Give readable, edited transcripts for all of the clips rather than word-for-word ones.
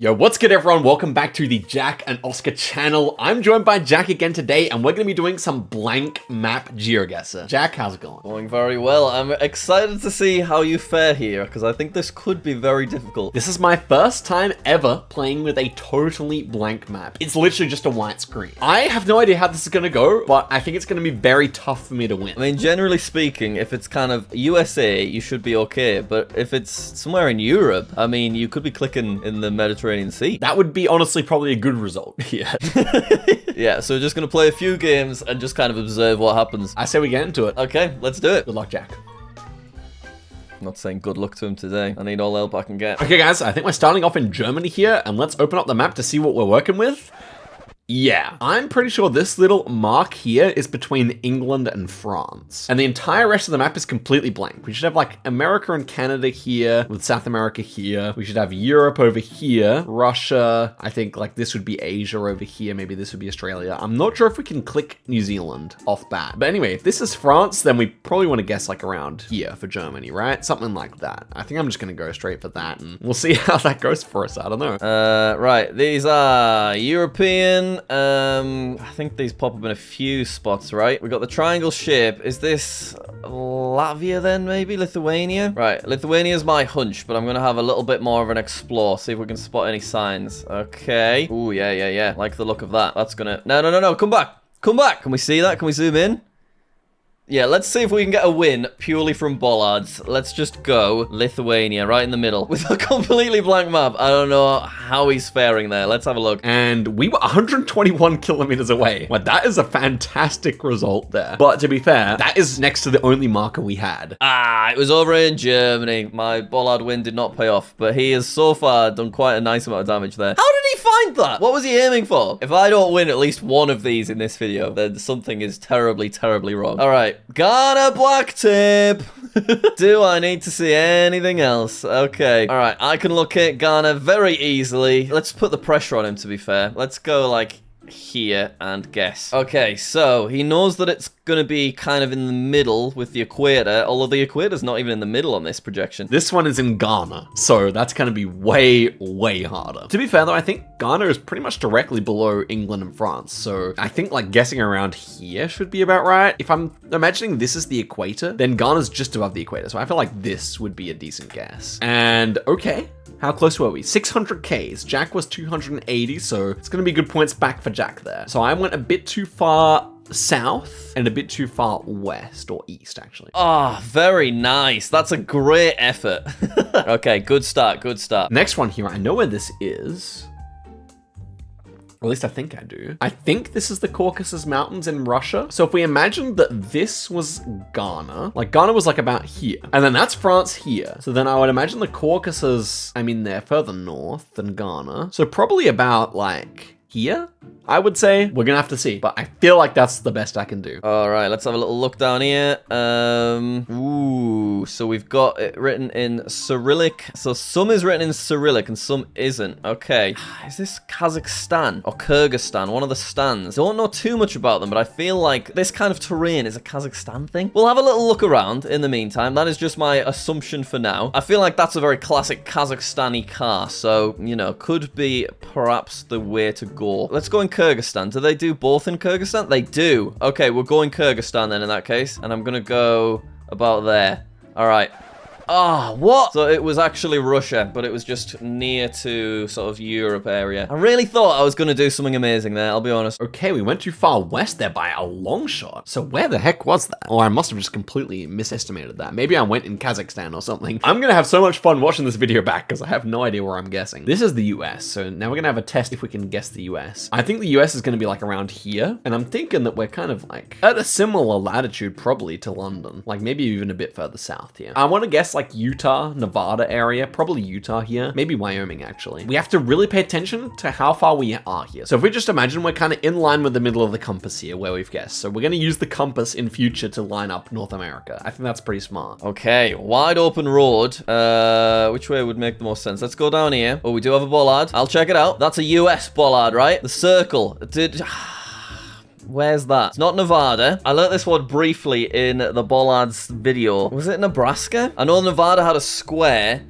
Yo, what's good everyone? Welcome back to the Jack and Oscar channel. I'm joined by Jack again today, and we're going to be doing some blank map Geoguessr. Jack, how's it going? Going very well. I'm excited to see how you fare here, because I think this could be very difficult. This is my first time ever playing with a totally blank map. It's literally just a white screen. I have no idea how this is going to go, but I think it's going to be very tough for me to win. I mean, generally speaking, if it's kind of USA, you should be okay, but if it's somewhere in Europe, I mean, you could be clicking in the Mediterranean Sea. That would be honestly probably a good result. Yeah. Yeah, so we're just gonna play a few games and just kind of observe what happens. I say we get into it. Okay, let's do it. Good luck, Jack. I'm not saying good luck to him today. I need all the help I can get. Okay, guys, I think we're starting off in Germany here, and let's open up the map to see what we're working with. Yeah, I'm pretty sure this little mark here is between England and France. And the entire rest of the map is completely blank. We should have like America and Canada here, with South America here. We should have Europe over here, Russia. I think like this would be Asia over here. Maybe this would be Australia. I'm not sure if we can click New Zealand off bat. But anyway, if this is France, then we probably want to guess like around here for Germany, right? Something like that. I think I'm just going to go straight for that and we'll see how that goes for us. I don't know. Right, these are European. I think these pop up in a few spots, right? We got the triangle shape. Is this Latvia then, maybe? Lithuania? Right, Lithuania's my hunch, but I'm gonna have a little bit more of an explore, see if we can spot any signs. Okay. Ooh, yeah. Like the look of that. That's gonna... No, come back! Come back! Can we see that? Can we zoom in? Yeah, let's see if we can get a win purely from bollards. Let's just go Lithuania right in the middle with a completely blank map. I don't know how he's faring there. Let's have a look. And we were 121 kilometers away. Well, that is a fantastic result there. But to be fair, that is next to the only marker we had. Ah, it was over in Germany. My bollard win did not pay off, but he has so far done quite a nice amount of damage there. How did he find that? What was he aiming for? If I don't win at least one of these in this video, then something is terribly, terribly wrong. All right. Ghana black tip. Do I need to see anything else? Okay. All right. I can locate Ghana very easily. Let's put the pressure on him, to be fair. Let's go like here and guess. Okay, so he knows that it's gonna be kind of in the middle with the equator, although the equator's not even in the middle on this projection. This one is in Ghana, so that's gonna be way, way harder. To be fair though, I think Ghana is pretty much directly below England and France, so I think like guessing around here should be about right. If I'm imagining this is the equator, then Ghana's just above the equator, so I feel like this would be a decent guess. And okay. How close were we? 600 Ks. Jack was 280, so it's going to be good points back for Jack there. So I went a bit too far south and a bit too far west or east, actually. Ah, very nice. That's a great effort. Okay, good start, good start. Next one here, I know where this is. Or at least I think I do. I think this is the Caucasus Mountains in Russia. So if we imagine that this was Ghana, like Ghana was like about here, and then that's France here. So then I would imagine the Caucasus, I mean, they're further north than Ghana. So probably about like here, I would say. We're gonna have to see, but I feel like that's the best I can do. All right, let's have a little look down here. Ooh, so we've got it written in Cyrillic. So some is written in Cyrillic and some isn't. Okay, is this Kazakhstan or Kyrgyzstan? One of the stands. Don't know too much about them, but I feel like this kind of terrain is a Kazakhstan thing. We'll have a little look around in the meantime. That is just my assumption for now. I feel like that's a very classic Kazakhstani car, so, you know, could be perhaps the way to go. Let's go in Kyrgyzstan. Do they do both in Kyrgyzstan? They do. Okay, we're going Kyrgyzstan then in that case. And I'm gonna go about there. All right. Ah, what? So it was actually Russia, but it was just near to sort of Europe area. I really thought I was going to do something amazing there, I'll be honest. Okay, we went too far west there by a long shot. So where the heck was that? Or I must have just completely misestimated that. Maybe I went in Kazakhstan or something. I'm going to have so much fun watching this video back because I have no idea where I'm guessing. This is the US, so now we're going to have a test if we can guess the US. I think the US is going to be like around here, and I'm thinking that we're kind of like at a similar latitude probably to London, like maybe even a bit further south here. I want to guess like Utah, Nevada area, probably Utah here, maybe Wyoming actually. We have to really pay attention to how far we are here. So if we just imagine we're kind of in line with the middle of the compass here where we've guessed. So we're going to use the compass in future to line up North America. I think that's pretty smart. Okay, wide open road. Which way would make the most sense? Let's go down here. Oh, we do have a bollard. I'll check it out. That's a US bollard, right? The circle. Where's that? It's not Nevada. I learnt this word briefly in the bollards video. Was it Nebraska? I know Nevada had a square.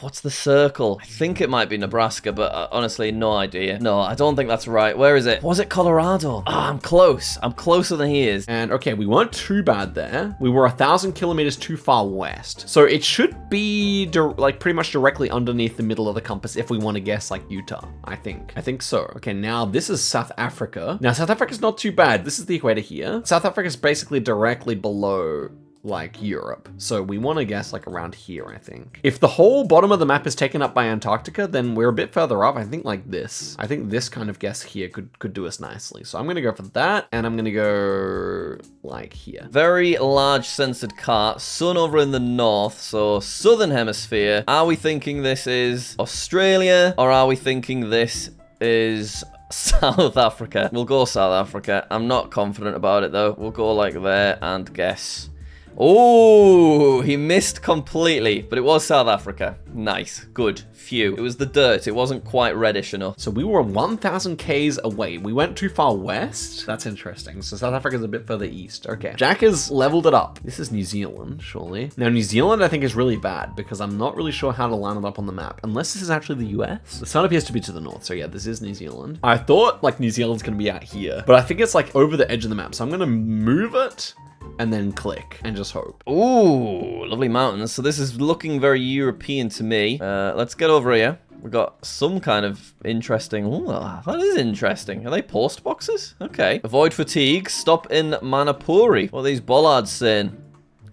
What's the circle? I think it might be Nebraska, but honestly, no idea. No, I don't think that's right. Where is it? Was it Colorado? Ah, I'm close. I'm closer than he is. And okay, we weren't too bad there. We were 1,000 kilometers too far west. So it should be like pretty much directly underneath the middle of the compass if we want to guess like Utah, I think. I think so. Okay, now this is South Africa. Now South Africa's not too bad. This is the equator here. South Africa's basically directly below like Europe. So we want to guess like around here, I think. If the whole bottom of the map is taken up by Antarctica, then we're a bit further up. I think like this. I think this kind of guess here could do us nicely. So I'm going to go for that. And I'm going to go like here. Very large censored cart. Sun over in the north. So southern hemisphere. Are we thinking this is Australia? Or are we thinking this is South Africa? We'll go South Africa. I'm not confident about it though. We'll go like there and guess. Oh, he missed completely, but it was South Africa. Nice, good, phew. It was the dirt, it wasn't quite reddish enough. So we were 1,000 Ks away. We went too far west. That's interesting. So South Africa's a bit further east. Okay, Jack has leveled it up. This is New Zealand, surely. Now, New Zealand, I think, is really bad because I'm not really sure how to line it up on the map, unless this is actually the US. The sun appears to be to the north, so yeah, this is New Zealand. I thought, like, New Zealand's gonna be out here, but I think it's, like, over the edge of the map, so I'm gonna move it and then click and just hope. Ooh, lovely mountains. So this is looking very European to me. Let's get over here. We've got some kind of interesting... Ooh, that is interesting. Are they post boxes? Okay. Avoid fatigue. Stop in Manapuri. What are these bollards saying?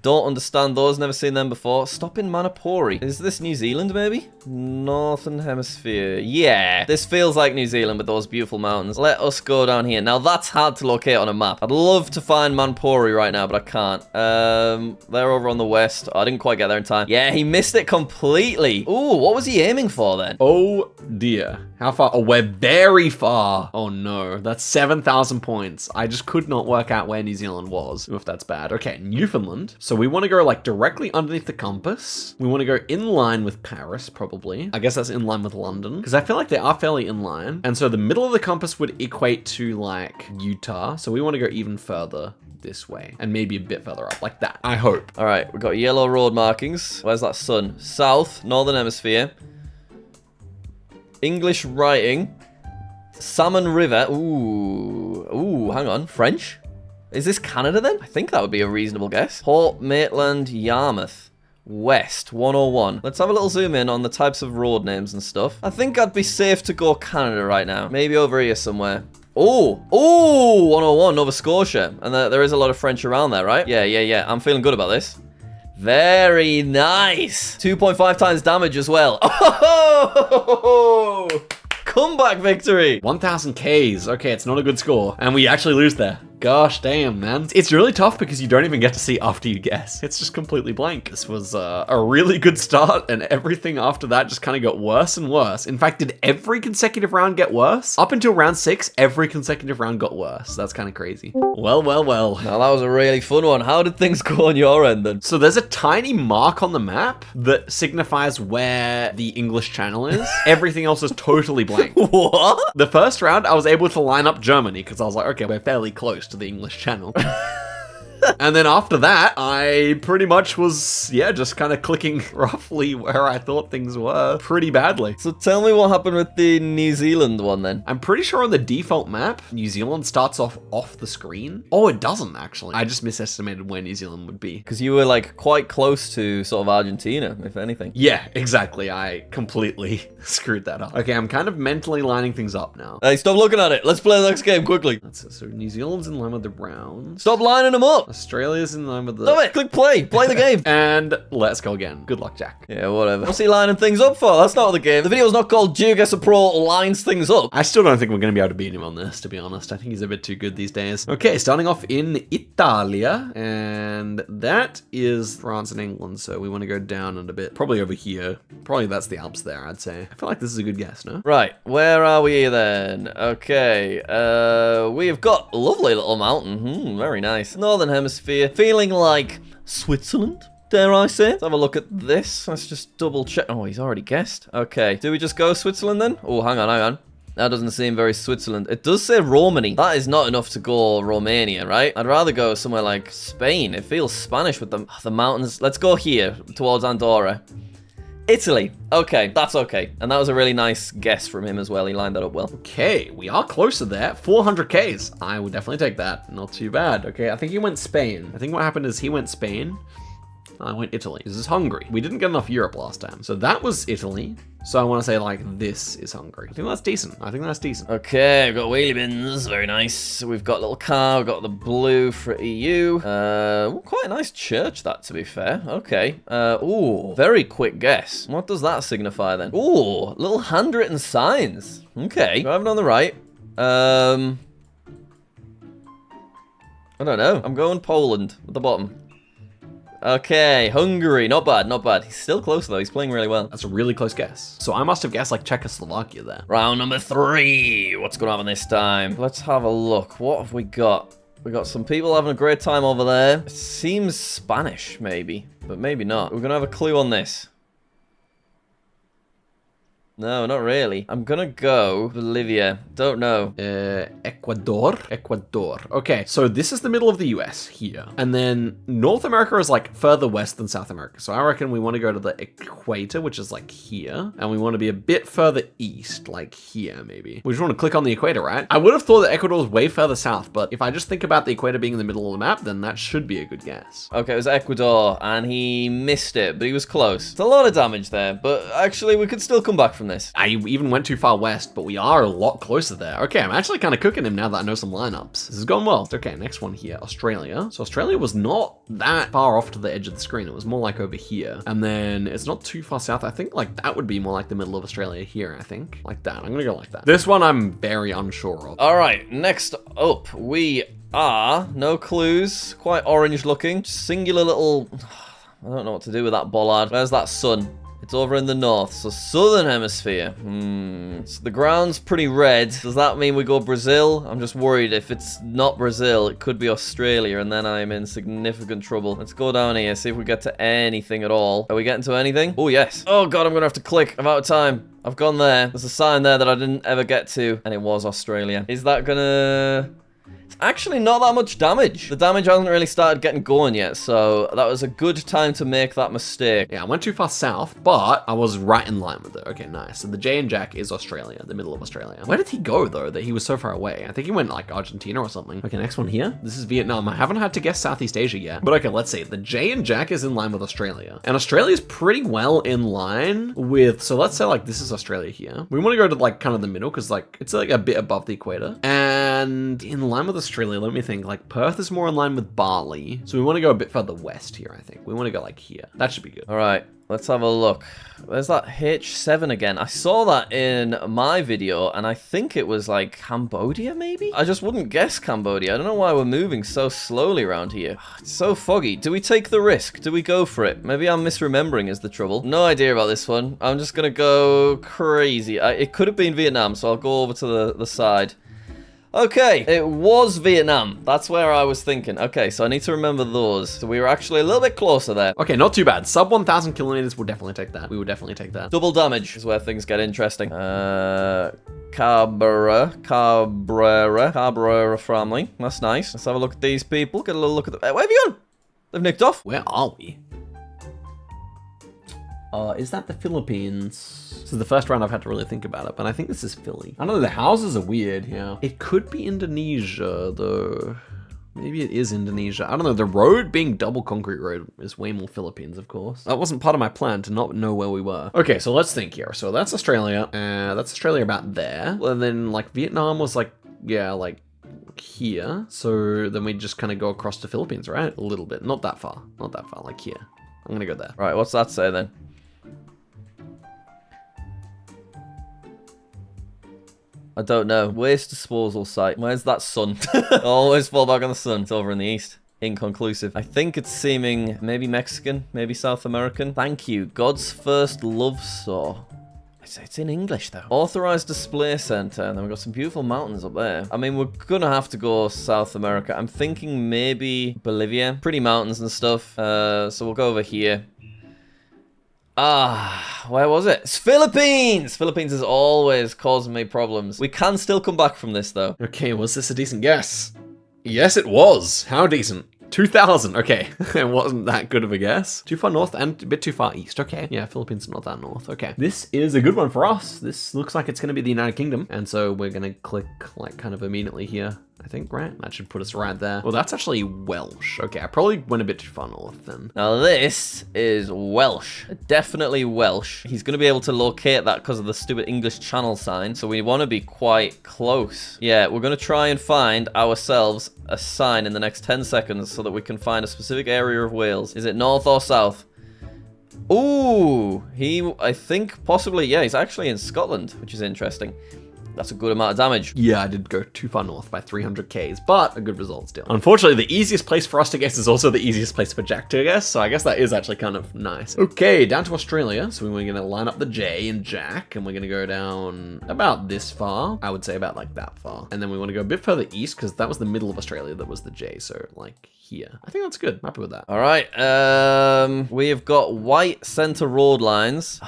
Don't understand those, never seen them before. Stop in Manapuri. Is this New Zealand, maybe? Northern Hemisphere. Yeah, this feels like New Zealand with those beautiful mountains. Let us go down here. Now, that's hard to locate on a map. I'd love to find Manapuri right now, but I can't. They're over on the west. Oh, I didn't quite get there in time. Yeah, he missed it completely. Ooh, what was he aiming for then? Oh, dear. How far? Oh, we're very far. Oh, no. That's 7,000 points. I just could not work out where New Zealand was, if that's bad. Okay, Newfoundland. So we want to go like directly underneath the compass. We want to go in line with Paris, probably. I guess that's in line with London, because I feel like they are fairly in line. And so the middle of the compass would equate to like Utah. So we want to go even further this way and maybe a bit further up like that. I hope. All right, we've got yellow road markings. Where's that sun? South, northern hemisphere. English writing. Salmon River. Ooh, hang on. French? Is this Canada then? I think that would be a reasonable guess. Port Maitland, Yarmouth. West, 101. Let's have a little zoom in on the types of road names and stuff. I think I'd be safe to go Canada right now. Maybe over here somewhere. Oh, 101, Nova Scotia. And there is a lot of French around there, right? Yeah. I'm feeling good about this. Very nice. 2.5 times damage as well. Oh! Comeback victory. 1,000 Ks. Okay, it's not a good score. And we actually lose there. Gosh damn, man. It's really tough because you don't even get to see after you guess. It's just completely blank. This was a really good start, and everything after that just kind of got worse and worse. In fact, did every consecutive round get worse? Up until round 6, every consecutive round got worse. That's kind of crazy. Well. Now, that was a really fun one. How did things go on your end then? So there's a tiny mark on the map that signifies where the English Channel is. Everything else is totally blank. What? The first round, I was able to line up Germany because I was like, okay, we're fairly close to the English Channel. And then after that, I pretty much was, just kind of clicking roughly where I thought things were pretty badly. So tell me what happened with the New Zealand one then. I'm pretty sure on the default map, New Zealand starts off the screen. Oh, it doesn't actually. I just misestimated where New Zealand would be. Because you were like quite close to sort of Argentina, if anything. Yeah, exactly. I completely screwed that up. Okay, I'm kind of mentally lining things up now. Hey, stop looking at it. Let's play the next game quickly. So New Zealand's in line with the Browns. Stop lining them up. Australia's in line with the... Stop it. Click play. Play the game. And let's go again. Good luck, Jack. Yeah, whatever. What's he lining things up for? That's not the game. The video's not called Geoguessr Pro lines things up. I still don't think we're going to be able to beat him on this, to be honest. I think he's a bit too good these days. Okay, starting off in Italia. And that is France and England, so we want to go down and a bit. Probably over here. Probably that's the Alps there, I'd say. I feel like this is a good guess, no? Right, where are we then? Okay, we've got a lovely little mountain. Very nice. Northern Hemisphere. Feeling like Switzerland, dare I say. Let's have a look at this. Let's just double check. Oh, he's already guessed. Okay, do we just go Switzerland then? Oh, hang on. That doesn't seem very Switzerland. It does say Romany. That is not enough to go Romania, right? I'd rather go somewhere like Spain. It feels Spanish with the mountains. Let's go here, towards Andorra. Italy. Okay, that's okay. And that was a really nice guess from him as well. He lined that up well. Okay, we are closer there. 400Ks. I would definitely take that. Not too bad. Okay, I think he went Spain. I think what happened is he went Spain. I went Italy. This is Hungary. We didn't get enough Europe last time. So that was Italy. So I want to say like this is Hungary. I think that's decent. I think that's decent. Okay, we've got wheelie bins. Very nice. We've got little car. We've got the blue for EU. Quite a nice church that, to be fair. Okay. Ooh, very quick guess. What does that signify then? Ooh, little handwritten signs. Okay, driving on the right. I don't know. I'm going Poland at the bottom. Okay, Hungary. Not bad, not bad. He's still close, though. He's playing really well. That's a really close guess. So I must have guessed like Czechoslovakia there. Round number 3. What's going to happen this time? Let's have a look. What have we got? We got some people having a great time over there. It seems Spanish, maybe. But maybe not. We're going to have a clue on this. No, not really. I'm gonna go Bolivia. Don't know. Ecuador? Ecuador. Okay, so this is the middle of the US here. And then North America is like further west than South America. So I reckon we want to go to the equator, which is like here. And we want to be a bit further east, like here maybe. We just want to click on the equator, right? I would have thought that Ecuador was way further south, but if I just think about the equator being in the middle of the map, then that should be a good guess. Okay, it was Ecuador, and he missed it, but he was close. It's a lot of damage there, but actually we could still come back from this. I even went too far west, but we are a lot closer there. Okay, I'm actually kind of cooking him now that I know some lineups. This is going well. Okay, next one here, Australia. So Australia was not that far off to the edge of the screen. It was more like over here. And then it's not too far south. I think like that would be more like the middle of Australia here, I think. Like that. I'm gonna go like that. This one I'm very unsure of. All right, next up, we are, no clues, quite orange looking. Singular little, I don't know what to do with that bollard. Where's that sun? It's over in the north, so southern hemisphere. So the ground's pretty red. Does that mean we go Brazil? I'm just worried if it's not Brazil, it could be Australia, and then I'm in significant trouble. Let's go down here, see if we get to anything at all. Are we getting to anything? Oh, yes. Oh, God, I'm gonna have to click. I'm out of time. I've gone there. There's a sign there that I didn't ever get to, and it was Australia. Is that gonna... Actually, not that much damage. The damage hasn't really started getting going yet, so that was a good time to make that mistake. Yeah, I went too far south, but I was right in line with it. Okay, nice. So the J and Jack is Australia, the middle of Australia. Where did he go, though, that he was so far away? I think he went, like, Argentina or something. Okay, next one here. This is Vietnam. I haven't had to guess Southeast Asia yet. But okay, let's see. The J and Jack is in line with Australia. And Australia's pretty well in line with... So let's say, like, this is Australia here. We want to go to, like, kind of the middle, because, like, it's, like, a bit above the equator. And in line with Australia, let me think. Like, Perth is more in line with Bali. So we want to go a bit further west here, I think. We want to go, like, here. That should be good. All right. Let's have a look. There's that H7 again. I saw that in my video, and I think it was, like, Cambodia, maybe? I just wouldn't guess Cambodia. I don't know why we're moving so slowly around here. It's so foggy. Do we take the risk? Do we go for it? Maybe I'm misremembering is the trouble. No idea about this one. I'm just gonna go crazy. It could have been Vietnam, so I'll go over to the side. Okay, it was Vietnam. That's where I was thinking. Okay, so I need to remember those. So we were actually a little bit closer there. Okay, not too bad. Sub 1,000 kilometers, we'll definitely take that. We would definitely take that. Double damage is where things get interesting. Cabrera family. That's nice. Let's have a look at these people. Get a little look at them. Where have you gone? They've nicked off. Where are we? Is that the Philippines? This is the first round I've had to really think about it, but I think this is Philly. I don't know, the houses are weird, yeah. It could be Indonesia, though. Maybe it is Indonesia. I don't know, the road being double concrete road is way more Philippines, of course. That wasn't part of my plan to not know where we were. Okay, so let's think here. So that's Australia. That's Australia about there. And then, like, Vietnam was, like, yeah, like, here. So then we just kind of go across to Philippines, right? A little bit. Not that far. Not that far, like here. I'm gonna go there. Right, what's that say then? I don't know. Waste disposal site. Where's that sun? Always fall back on the sun. It's over in the east. Inconclusive. I think it's seeming maybe Mexican, maybe South American. Thank you. God's first love saw. It's in English though. Authorized display center. And then we've got some beautiful mountains up there. I mean, we're gonna have to go South America. I'm thinking maybe Bolivia. Pretty mountains and stuff. So we'll go over here. Where was it? It's Philippines! Philippines is always causing me problems. We can still come back from this, though. Okay, was this a decent guess? Yes, it was. How decent? 2,000. Okay. It wasn't that good of a guess. Too far north and a bit too far east. Okay. Yeah, Philippines are not that north. Okay. This is a good one for us. This looks like it's going to be the United Kingdom. And so we're going to click like kind of immediately here. I think, right? That should put us right there. Well, that's actually Welsh. Okay, I probably went a bit too far north then. Now this is Welsh. Definitely Welsh. He's going to be able to locate that because of the stupid English Channel sign. So we want to be quite close. Yeah, we're going to try and find ourselves a sign in the next 10 seconds so that we can find a specific area of Wales. Is it north or south? Ooh, I think possibly, yeah, he's actually in Scotland, which is interesting. That's a good amount of damage. Yeah, I did go too far north by 300 Ks, but a good result still. Unfortunately, the easiest place for us to guess is also the easiest place for Jack to guess, so I guess that is actually kind of nice. Okay, down to Australia. So we're going to line up the J in Jack, and we're going to go down about this far. I would say about like that far. And then we want to go a bit further east, because that was the middle of Australia that was the J, so like here. I think that's good. I'm happy with that. All right, we have got white center road lines.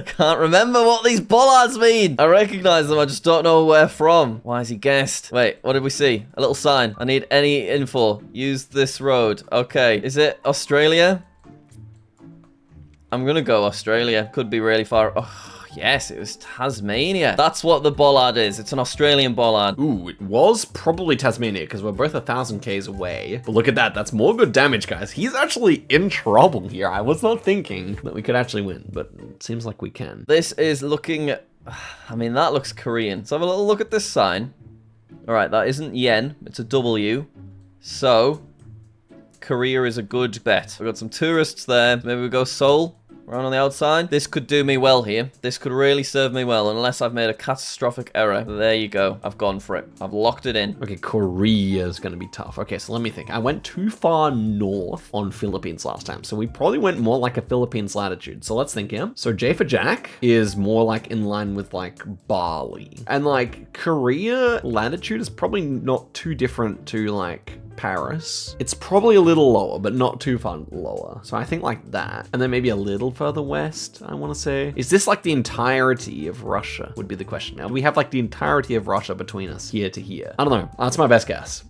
Can't remember what these bollards mean. I recognize them, I just don't know where from. Why has he guessed? Wait, what did we see? A little sign. I need any info. Use this road. Okay, is it Australia? I'm gonna go Australia. Could be really far. Oh, yes, it was Tasmania. That's what the bollard is. It's an Australian bollard. Ooh, it was probably Tasmania because we're both 1,000 Ks away. But look at that. That's more good damage, guys. He's actually in trouble here. I was not thinking that we could actually win, but it seems like we can. This is looking... I mean, that looks Korean. So have a little look at this sign. All right, that isn't yen. It's a W. So, Korea is a good bet. We've got some tourists there. Maybe we go Seoul. Around on the outside. This could do me well here. This could really serve me well, unless I've made a catastrophic error. There you go. I've gone for it. I've locked it in. Okay, Korea is going to be tough. Okay, so let me think. I went too far north on Philippines last time, so we probably went more like a Philippines latitude. So let's think here. So J for Jack is more like in line with like Bali. And like Korea latitude is probably not too different to like Paris. It's probably a little lower, but not too far lower. So I think like that. And then maybe a little further west, I want to say. Is this like the entirety of Russia would be the question. Now we have like the entirety of Russia between us here to here. I don't know. That's my best guess.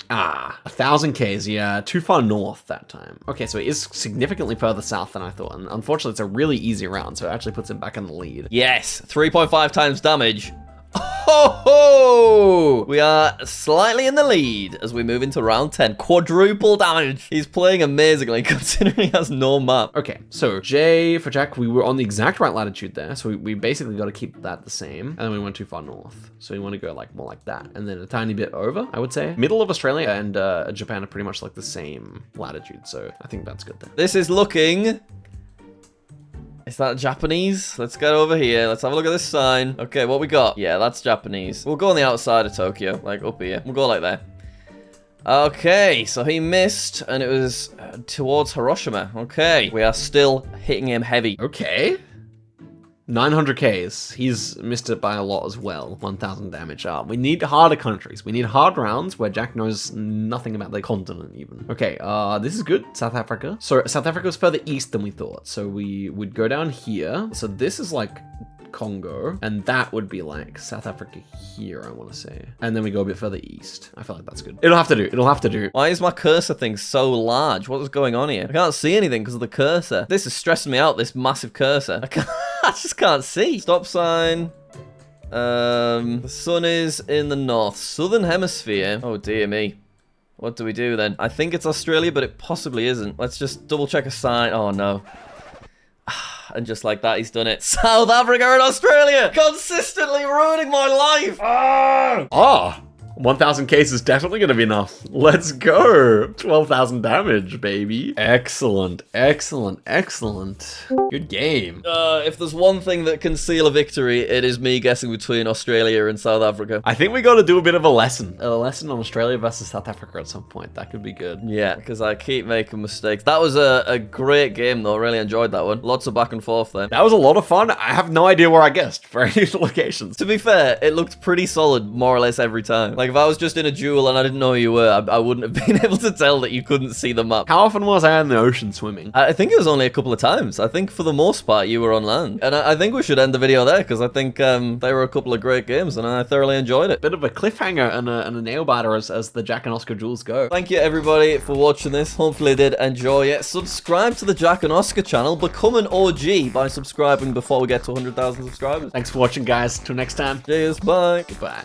1,000 Ks, yeah, too far north that time. Okay, so it is significantly further south than I thought, and unfortunately it's a really easy round, so it actually puts him back in the lead. Yes, 3.5 times damage. Ho ho! We are slightly in the lead as we move into round 10. Quadruple damage. He's playing amazingly considering he has no map. Okay, so J for Jack, we were on the exact right latitude there, so we basically got to keep that the same, and then we went too far north. So we want to go like more like that, and then a tiny bit over, I would say. Middle of Australia and Japan are pretty much like the same latitude, so I think that's good there. This is looking... Is that Japanese? Let's get over here. Let's have a look at this sign. Okay, what we got? Yeah, that's Japanese. We'll go on the outside of Tokyo, like up here. We'll go like there. Okay, so he missed, and it was towards Hiroshima. Okay, we are still hitting him heavy. Okay. 900 Ks. He's missed it by a lot as well. 1,000 damage. We need harder countries. We need hard rounds where Jack knows nothing about the continent even. Okay, this is good. South Africa. So South Africa was further east than we thought. So we would go down here. So this is like Congo, and that would be like South Africa here, I want to say. And then we go a bit further east. I feel like that's good. It'll have to do. It'll have to do. Why is my cursor thing so large? What is going on here? I can't see anything because of the cursor. This is stressing me out, this massive cursor. I just can't see. Stop sign. The sun is in the north. Southern hemisphere. Oh, dear me. What do we do then? I think it's Australia, but it possibly isn't. Let's just double check a sign. Oh, no. And just like that, he's done it. South Africa and Australia! Consistently ruining my life! 1,000 Ks is definitely going to be enough. Let's go. 12,000 damage, baby. Excellent, excellent, excellent. Good game. If there's one thing that can seal a victory, it is me guessing between Australia and South Africa. I think we got to do a bit of a lesson. A lesson on Australia versus South Africa at some point. That could be good. Yeah, because I keep making mistakes. That was a great game, though. I really enjoyed that one. Lots of back and forth there. That was a lot of fun. I have no idea where I guessed for any locations. To be fair, it looked pretty solid more or less every time. Like, if I was just in a duel and I didn't know who you were, I wouldn't have been able to tell that you couldn't see the map. How often was I in the ocean swimming? I think it was only a couple of times. I think for the most part you were on land. And I think we should end the video there because I think they were a couple of great games and I thoroughly enjoyed it. Bit of a cliffhanger and a nail biter as the Jack and Oscar duels go. Thank you everybody for watching this. Hopefully you did enjoy it. Subscribe to the Jack and Oscar channel. Become an OG by subscribing before we get to 100,000 subscribers. Thanks for watching, guys. Till next time. Cheers. Bye. Goodbye.